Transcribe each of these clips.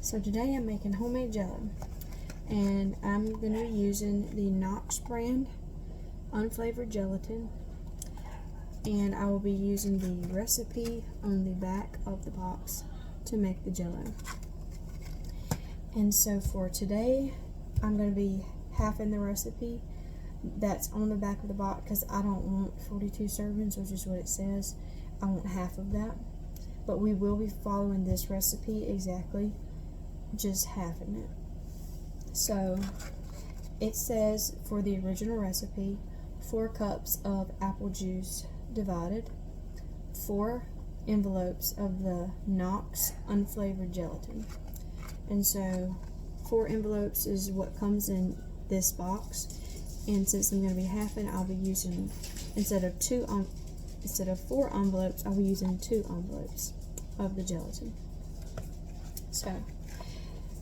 So today I'm making homemade jello, and I'm going to be using the Knox brand unflavored gelatin, and I will be using the recipe on the back of the box to make the jello. And so for today I'm going to be halving the recipe that's on the back of the box because I don't want 42 servings, which is what it says. I want half of that, but we will be following this recipe exactly, just halving it. So it says for the original recipe, 4 cups of apple juice divided, 4 envelopes of the Knox unflavored gelatin. And so 4 envelopes is what comes in this box, and since I'm going to be halving, I'll be using, instead of 4 envelopes, I'll be using 2 envelopes of the gelatin. So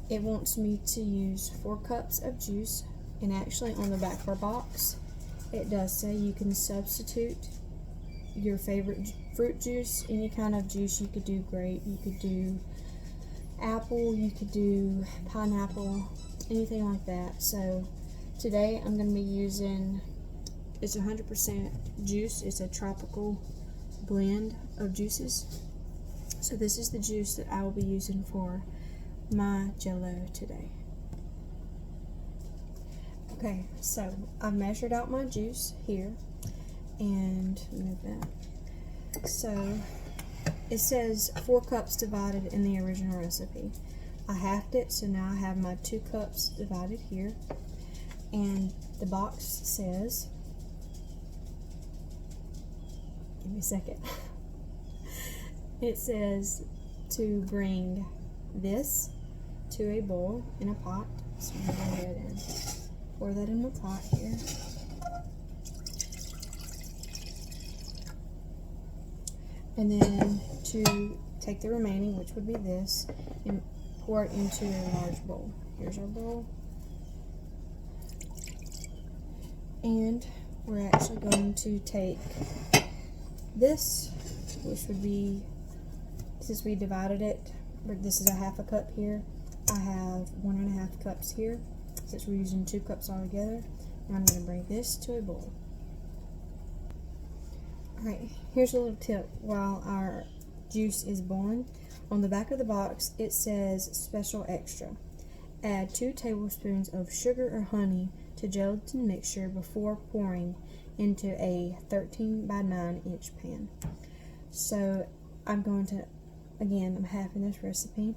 it wants me to use 4 cups of juice, and actually on the back of our box it does say you can substitute your favorite fruit juice, any kind of juice. You could do grape, you could do apple, you could do pineapple, anything like that. So today I'm going to be using, it's 100% juice. It's a tropical blend of juices. So this is the juice that I will be using for my jello today. Okay, so I've measured out my juice here, and move that. So it says 4 cups divided in the original recipe. I halved it, so now I have my 2 cups divided here, and the box says, give me a second, it says to bring this to a boil in a pot. So I'm going to go ahead and pour that in my pot here. And then to take the remaining, which would be this, and pour it into a large bowl. Here's our bowl. And we're actually going to take this, which would be, since we divided it, but this is a half a cup here, I have 1.5 cups here, since we're using 2 cups altogether. Now I'm going to bring this to a bowl. Alright, here's a little tip while our juice is boiling. On the back of the box it says special extra. Add 2 tablespoons of sugar or honey to gelatin mixture before pouring into a 13 by 9 inch pan. So I'm going to, again, I'm halving this recipe.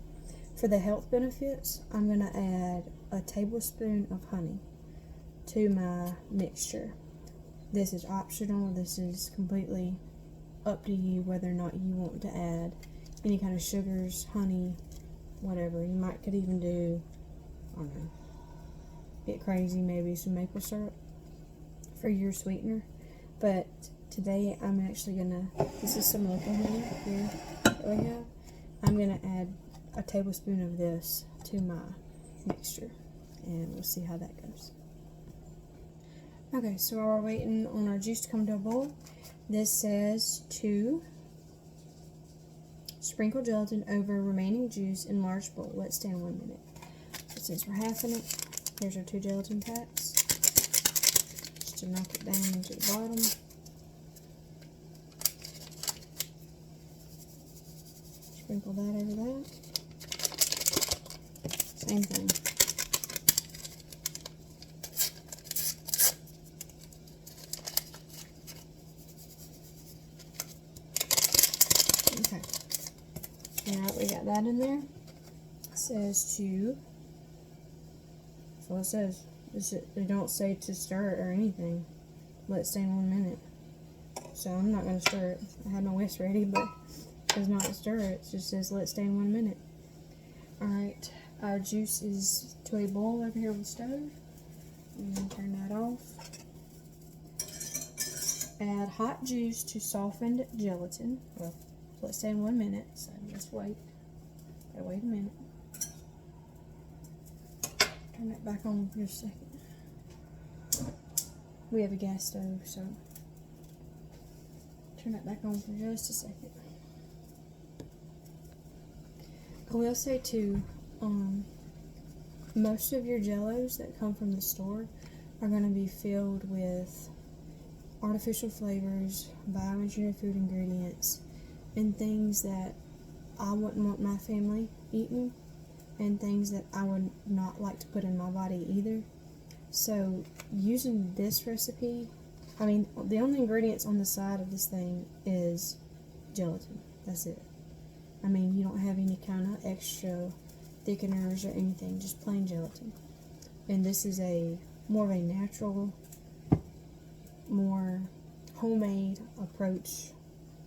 For the health benefits, I'm going to add a tablespoon of honey to my mixture. This is optional. This is completely up to you whether or not you want to add any kind of sugars, honey, whatever. You could even do, I don't know, get crazy, maybe some maple syrup for your sweetener. But today I'm actually gonna, this is some local honey here that we have. I'm gonna add a tablespoon of this to my mixture, and we'll see how that goes. Okay, so while we're waiting on our juice to come to a boil, this says to sprinkle gelatin over remaining juice in large bowl. Let stand 1 minute. So since we're halving it, here's our 2 gelatin packs. Just to knock it down into the bottom. Sprinkle that over that. Same thing. Okay. Now that we got that in there, it says to, that's all it says. They don't say to stir it or anything. Let it stand 1 minute. So I'm not going to stir it. I had my whisk ready, but it says not to stir it. It just says let it stand 1 minute. Alright, our juice is to a boil over here on the stove. And turn that off. Add hot juice to softened gelatin. Well, let it stand 1 minute, so let's wait. Gotta wait a minute. Turn that back on for just a second. We have a gas stove, so turn that back on for just a second. I will say too, Most of your jellos that come from the store are going to be filled with artificial flavors, bioengineered food ingredients, and things that I wouldn't want my family eating, and things that I would not like to put in my body either. So using this recipe, I mean, the only ingredients on the side of this thing is gelatin. That's it. I mean, you don't have any kind of extra thickeners or anything, just plain gelatin. And this is a more of a natural, more homemade approach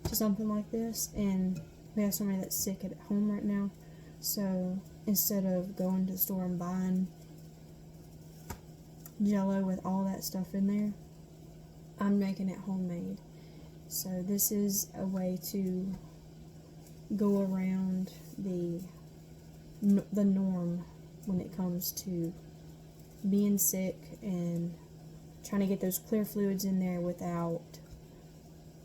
to something like this. And we have somebody that's sick at home right now, so instead of going to the store and buying jello with all that stuff in there, I'm making it homemade. So this is a way to go around the norm when it comes to being sick and trying to get those clear fluids in there without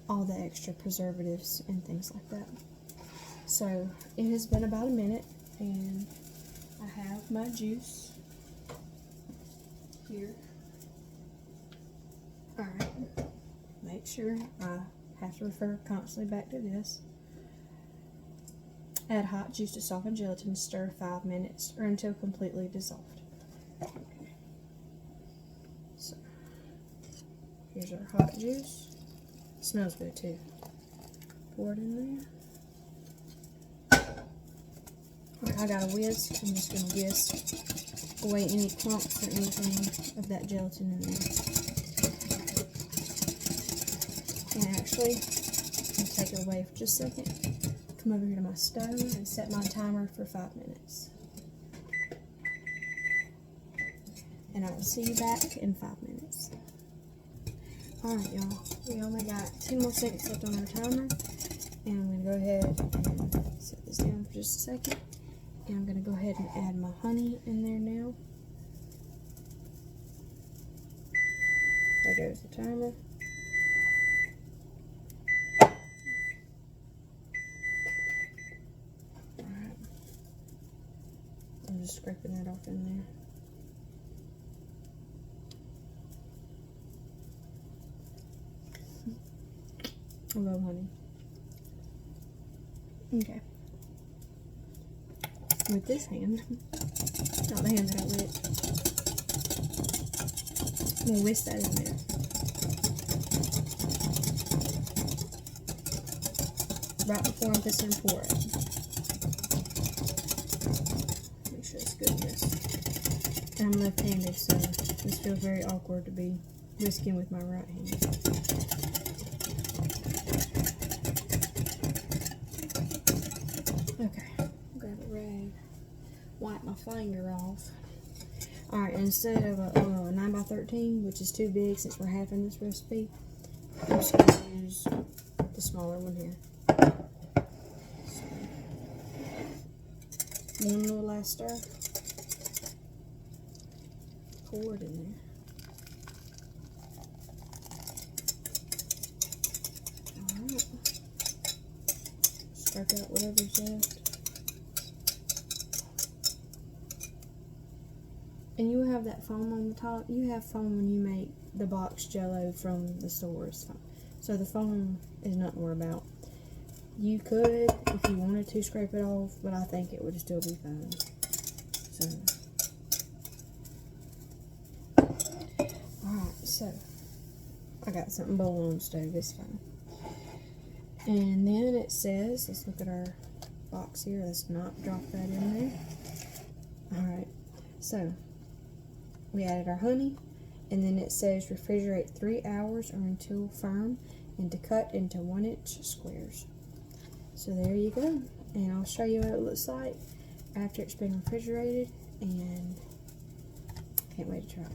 all the extra preservatives and things like that. So it has been about a minute, and I have my juice here. Alright, make sure I have to refer constantly back to this. Add hot juice to soften gelatin, stir 5 minutes or until completely dissolved. Okay. So, here's our hot juice. Smells good too. Pour it in there. Alright, I got a whisk. I'm just going to whisk away any clumps or anything of that gelatin in there. And actually, I'll take it away for just a second. Come over here to my stove and set my timer for 5 minutes. And I will see you back in 5 minutes. Alright, y'all. We only got 10 more seconds left on our timer. And I'm going to go ahead and set this down for just a second. And I'm going to go ahead and add my honey in there now. There goes the timer. Alright. I'm just scraping that off in there. I love honey. Okay. With this hand, not the hand that I licked, I'm going to whisk that in there. Right before I'm fixing to pour it. Make sure it's good whisk. And I'm left-handed, so this feels very awkward to be whisking with my right hand. Okay, grab a rag, wipe my finger off. Alright, instead of a 9x13, which is too big since we're halving this recipe, I'm just going to use the smaller one here. So, one little last stir. Pour it in there. Alright. Scrape out whatever's left. And you have that foam on the top. You have foam when you make the box jello from the stores. So the foam is nothing to worry about. You could, if you wanted to, scrape it off, but I think it would still be fine. So, alright, so I got something boiling on the stove. It's fine. And then it says, let's look at our box here. Let's not drop that in there. Alright, so we added our honey, and then it says refrigerate 3 hours or until firm, and to cut into 1-inch squares. So there you go, and I'll show you what it looks like after it's been refrigerated, and can't wait to try it.